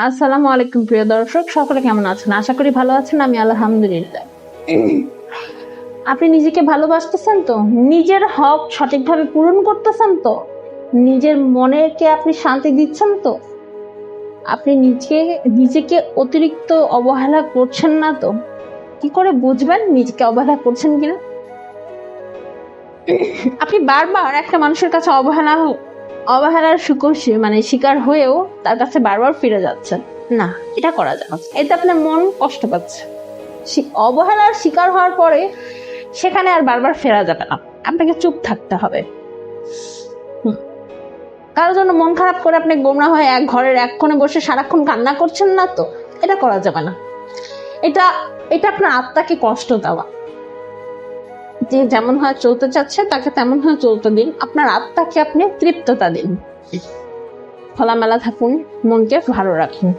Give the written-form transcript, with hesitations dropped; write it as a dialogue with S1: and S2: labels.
S1: আসসালামু আলাইকুম প্রিয় দর্শক, সকলে কেমন আছেন? আশা করি ভালো আছেন। আমি আলহামদুলিল্লাহ। আপনি নিজেকে ভালোবাসতেছেন তো? নিজের হক সঠিকভাবে পূরণ করতেছেন তো? নিজের মনেকে আপনি শান্তি দিচ্ছেন তো? আপনি নিজেকে অতিরিক্ত অবহেলা করছেন না তো? কি করে বুঝবেন নিজেকে অবহেলা করছেন কিনা? আপনি বারবার একটা মানুষের কাছে অবহেলার শিকার হয়েও তার কাছে বারবার ফিরে যাচ্ছেন। না, এটা করা যাবে না। এতে আপনার মন কষ্ট পাচ্ছে। অবহেলার শিকার হওয়ার পরে সেখানে আর বারবার ফেরা যাবে না, আপনাকে চুপ থাকতে হবে। কারোর জন্য মন খারাপ করে আপনি গোমরা হয়ে এক ঘরের এক কোণে বসে সারাক্ষণ কান্না করছেন না তো? এটা করা যাবে না। এটা এটা আপনার আত্মাকে কষ্ট দেওয়া। যে যেমন হয় চলতে চাচ্ছে তাকে তেমন হয় চলতে দিন, আপনার আত্মাকে আপনি তৃপ্ততা দিন। খোলামেলা থাকুন, মনকে ভালো রাখুন।